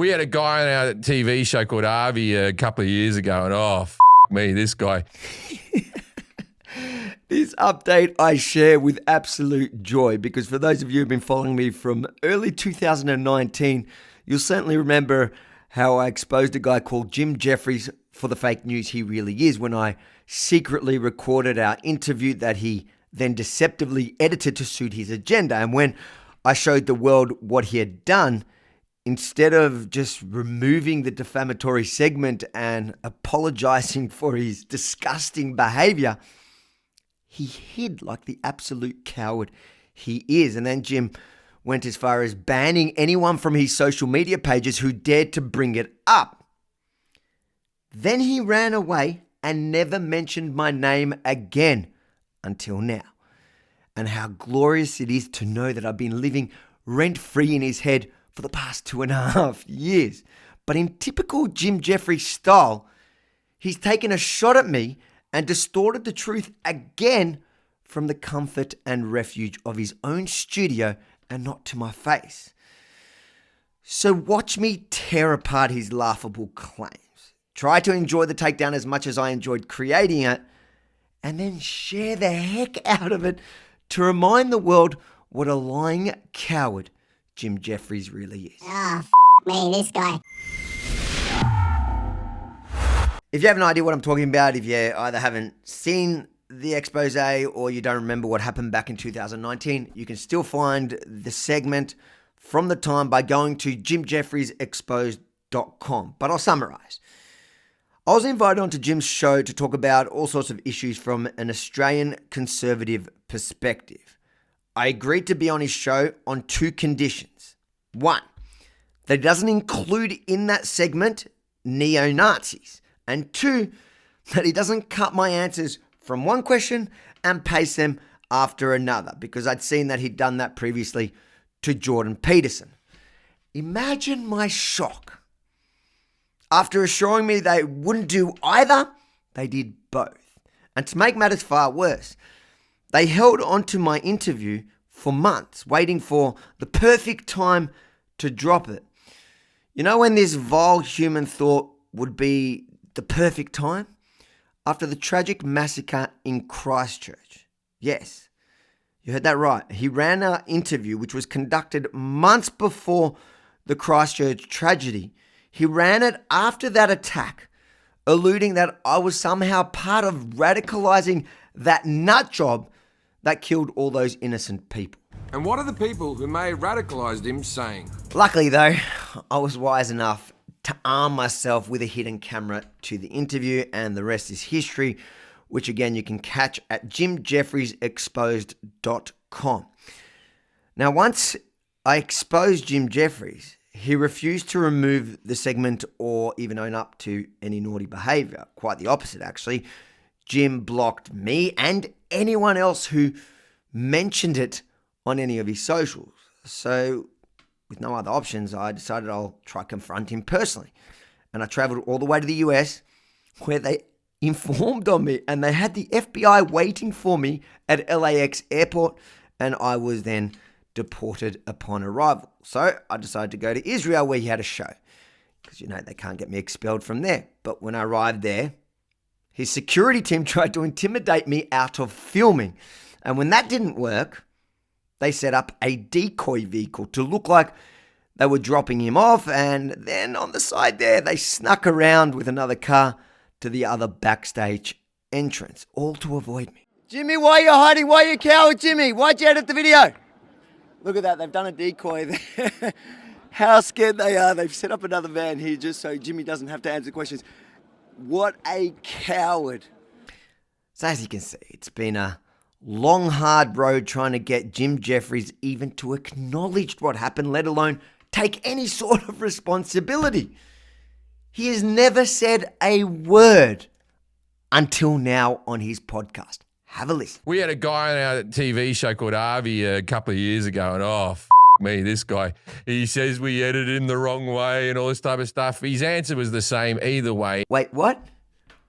We had a guy on our TV show called Avi a couple of years ago, and me, this guy. This update I share with absolute joy because for those of you who've been following me from early 2019, you'll certainly remember how I exposed a guy called Jim Jefferies for the fake news he really is when I secretly recorded our interview that he then deceptively edited to suit his agenda. And when I showed the world what he had done, instead of just removing the defamatory segment and apologizing for his disgusting behavior, he hid like the absolute coward he is. And then Jim went as far as banning anyone from his social media pages who dared to bring it up. Then he ran away and never mentioned my name again until now. And how glorious it is to know that I've been living rent-free in his head for the past 2.5 years. But in typical Jim Jefferies style, he's taken a shot at me and distorted the truth again from the comfort and refuge of his own studio and not to my face. So watch me tear apart his laughable claims. Try to enjoy the takedown as much as I enjoyed creating it, and then share the heck out of it to remind the world what a lying coward Jim Jefferies really is. Me, this guy. If you have no idea what I'm talking about, if you either haven't seen the expose or you don't remember what happened back in 2019, you can still find the segment from the time by going to jimjeffriesexposed.com. But I'll summarize. I was invited onto Jim's show to talk about all sorts of issues from an Australian conservative perspective. I agreed to be on his show on 2 conditions. 1, that he doesn't include in that segment neo-Nazis. And 2, that he doesn't cut my answers from one question and paste them after another, because I'd seen that he'd done that previously to Jordan Peterson. Imagine my shock. After assuring me they wouldn't do either, they did both. And to make matters far worse, they held on to my interview for months, waiting for the perfect time to drop it. You know when this vile human thought would be the perfect time? After the tragic massacre in Christchurch. Yes, you heard that right. He ran our interview, which was conducted months before the Christchurch tragedy. He ran it after that attack, alluding that I was somehow part of radicalizing that nut job that killed all those innocent people. And what are the people who may have radicalised him saying? Luckily though, I was wise enough to arm myself with a hidden camera to the interview, and the rest is history, which again you can catch at jimjeffriesexposed.com. Now, once I exposed Jim Jefferies, he refused to remove the segment or even own up to any naughty behaviour. Quite the opposite, actually. Jim blocked me and anyone else who mentioned it on any of his socials. So, with no other options, I decided I'll try confront him personally. And I travelled all the way to the US, where they informed on me, and they had the FBI waiting for me at LAX airport, and I was then deported upon arrival. So I decided to go to Israel, where he had a show, because they can't get me expelled from there. But when I arrived there, his security team tried to intimidate me out of filming. And when that didn't work, they set up a decoy vehicle to look like they were dropping him off, and then on the side there, they snuck around with another car to the other backstage entrance, all to avoid me. Jimmy, why are you hiding? Why are you coward, Jimmy? Why'd you edit the video? Look at that, they've done a decoy there. How scared they are. They've set up another van here just so Jimmy doesn't have to answer questions. What a coward. So as you can see, it's been a long, hard road trying to get Jim Jefferies even to acknowledge what happened, let alone take any sort of responsibility. He has never said a word until now on his podcast. Have a listen. We had a guy on our TV show called Avi a couple of years ago, and me, this guy, he says we edited him the wrong way and all this type of stuff. His answer was the same either way. Wait, what?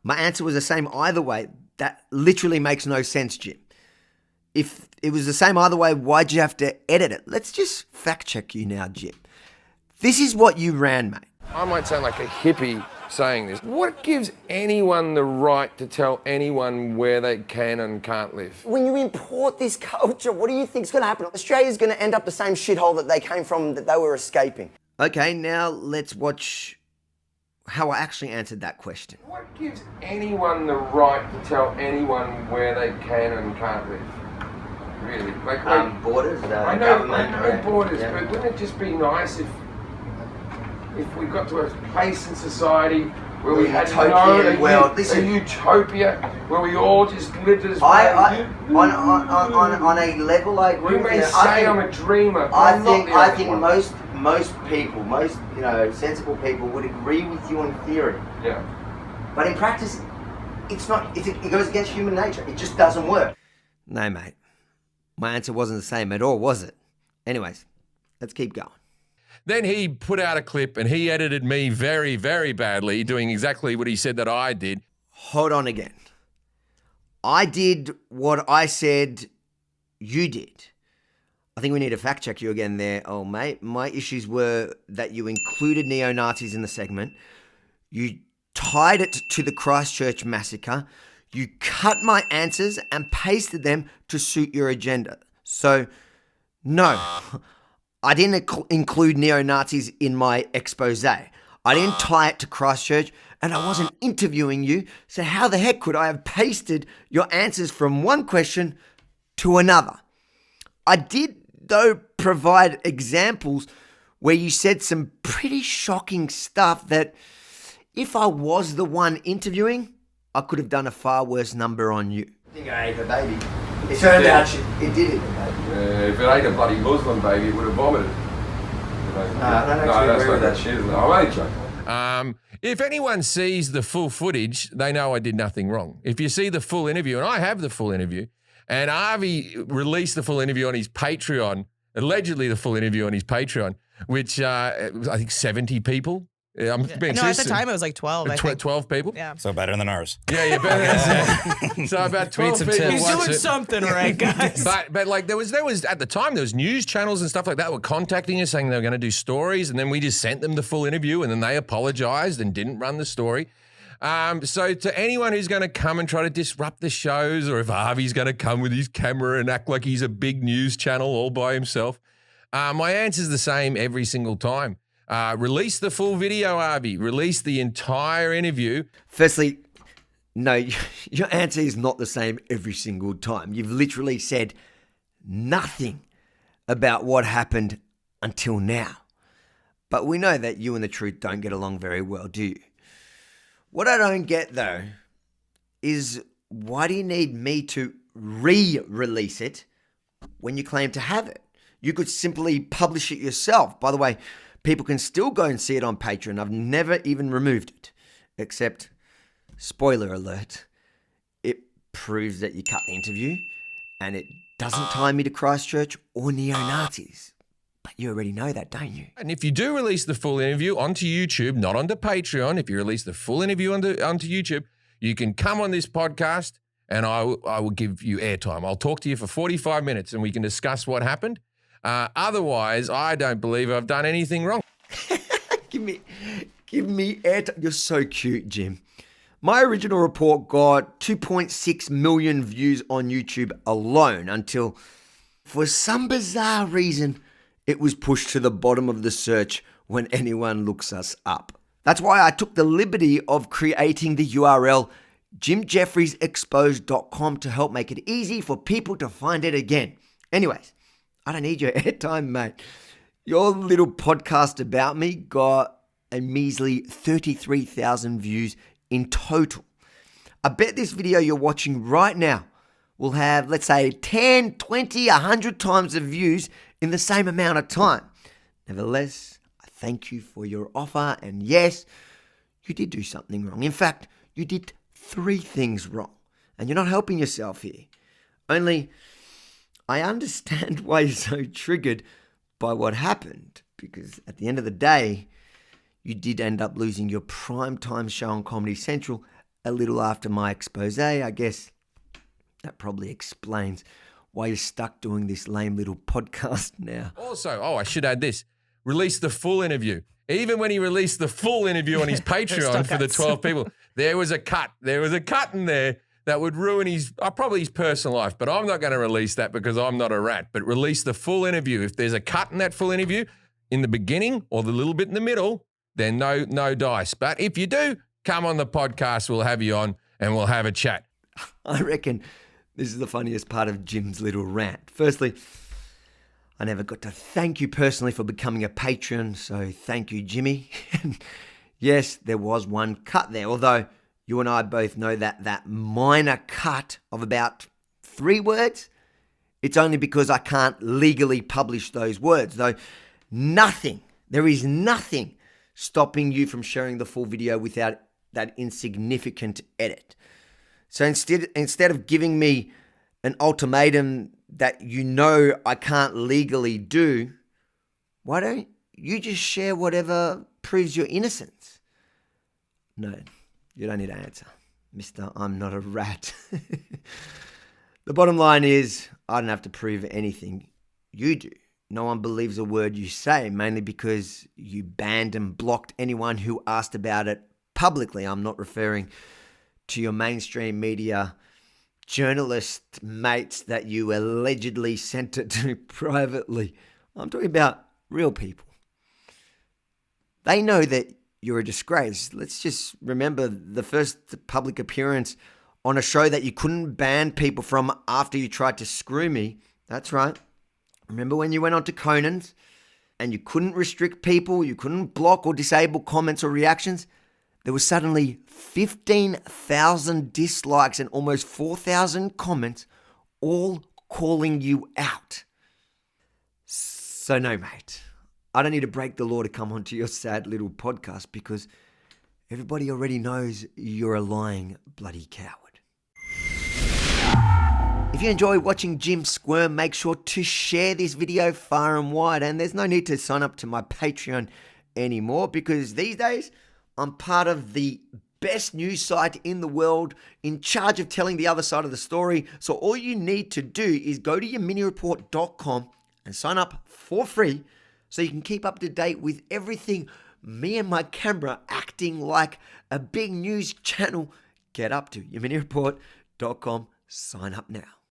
My answer was the same either way? That literally makes no sense, Jim. If it was the same either way, why'd you have to edit it? Let's just fact check you now, Jim. This is what you ran, mate. I might sound like a hippie saying this. What gives anyone the right to tell anyone where they can and can't live? When you import this culture, what do you think's going to happen? Australia's going to end up the same shithole that they came from, that they were escaping. Okay, now let's watch how I actually answered that question. What gives anyone the right to tell anyone where they can and can't live? Really? Borders, I know borders, yeah. but wouldn't it just be nice if we got to a place in society where we had utopian world. A utopia where we all just lived as On a level, I agree You with may you. say I'm a dreamer. But I I'm not think the only one. most people, sensible people would agree with you in theory, Yeah. but in practice, it's not. It goes against human nature. It just doesn't work. No, mate. My answer wasn't the same at all, was it? Anyways, let's keep going. Then he put out a clip and he edited me very, very badly, doing exactly what he said that I did. Hold on again. I did what I said you did. I think we need to fact check you again there, old mate. My issues were that you included neo-Nazis in the segment. You tied it to the Christchurch massacre. You cut my answers and pasted them to suit your agenda. So, no, I didn't include neo-Nazis in my expose. I didn't tie it to Christchurch, and I wasn't interviewing you, so how the heck could I have pasted your answers from one question to another? I did, though, provide examples where you said some pretty shocking stuff that if I was the one interviewing, I could have done a far worse number on you. I think I ate the baby. It turned out it did eat the baby. If it ain't a bloody Muslim baby, it would have vomited. No, I don't actually agree with that. Shit, isn't it? I'm only joking. If anyone sees the full footage, they know I did nothing wrong. If you see the full interview, and I have the full interview, and Avi released the full interview on his Patreon, allegedly the full interview on his Patreon, which I think 70 people. I'm being No, at serious. the time it was like 12, I think. 12 people? Yeah. So better than ours. Yeah, better. So about 12 some people tips. He's watched doing it. something right, guys. But like there was at the time there was news channels and stuff like that were contacting us saying they were going to do stories, and then we just sent them the full interview, and then they apologized and didn't run the story. So to anyone who's going to come and try to disrupt the shows, or if Avi's going to come with his camera and act like he's a big news channel all by himself, my answer's the same every single time. Release the full video, Avi. Release the entire interview. Firstly, no, your answer is not the same every single time. You've literally said nothing about what happened until now. But we know that you and the truth don't get along very well, do you? What I don't get, though, is why do you need me to re-release it when you claim to have it? You could simply publish it yourself. By the way, people can still go and see it on Patreon. I've never even removed it, except, spoiler alert, it proves that you cut the interview, and it doesn't tie me to Christchurch or neo-Nazis. But you already know that, don't you? And if you do release the full interview onto YouTube, not onto Patreon, if you release the full interview onto YouTube, you can come on this podcast and I will give you airtime. I'll talk to you for 45 minutes and we can discuss what happened. Otherwise, I don't believe I've done anything wrong. Give me airtime. You're so cute, Jim. My original report got 2.6 million views on YouTube alone until, for some bizarre reason, it was pushed to the bottom of the search when anyone looks us up. That's why I took the liberty of creating the URL jimjeffriesexposed.com to help make it easy for people to find it again. Anyways, I don't need your airtime, mate. Your little podcast about me got a measly 33,000 views in total. I bet this video you're watching right now will have, let's say, 10, 20, 100 times the views in the same amount of time. Nevertheless, I thank you for your offer, and yes, you did do something wrong. In fact, you did 3 things wrong, and you're not helping yourself here. Only, I understand why you're so triggered by what happened, because at the end of the day, you did end up losing your primetime show on Comedy Central a little after my expose. I guess that probably explains why you're stuck doing this lame little podcast now. Also, I should add this. release the full interview. Even when he released the full interview on his Patreon for the 12 people, there was a cut. There was a cut in there that would ruin probably his personal life. But I'm not going to release that because I'm not a rat. But release the full interview. If there's a cut in that full interview in the beginning or the little bit in the middle, then no dice. But if you do, come on the podcast. We'll have you on and we'll have a chat. I reckon this is the funniest part of Jim's little rant. Firstly, I never got to thank you personally for becoming a patron, so thank you, Jimmy. Yes, there was one cut there, although you and I both know that minor cut of about 3 words, it's only because I can't legally publish those words, though there is nothing stopping you from sharing the full video without that insignificant edit. So instead of giving me an ultimatum that you know I can't legally do, why don't you just share whatever proves your innocence? No, you don't need to answer, Mr. I'm not a rat. The bottom line is, I don't have to prove anything. You do. No one believes a word you say, mainly because you banned and blocked anyone who asked about it publicly. I'm not referring to your mainstream media journalist mates that you allegedly sent it to privately. I'm talking about real people. They know that you're a disgrace. Let's just remember the first public appearance on a show that you couldn't ban people from after you tried to screw me. That's right. Remember when you went on to Conan's and you couldn't restrict people, you couldn't block or disable comments or reactions? There was suddenly 15,000 dislikes and almost 4,000 comments, all calling you out. So no, mate. I don't need to break the law to come onto your sad little podcast because everybody already knows you're a lying bloody coward. If you enjoy watching Jim squirm, make sure to share this video far and wide. And there's no need to sign up to my Patreon anymore because these days I'm part of the best news site in the world, in charge of telling the other side of the story. So all you need to do is go to YeminiReport.com and sign up for free so you can keep up to date with everything me and my camera acting like a big news channel get up to. YeminiReport.com. Sign up now.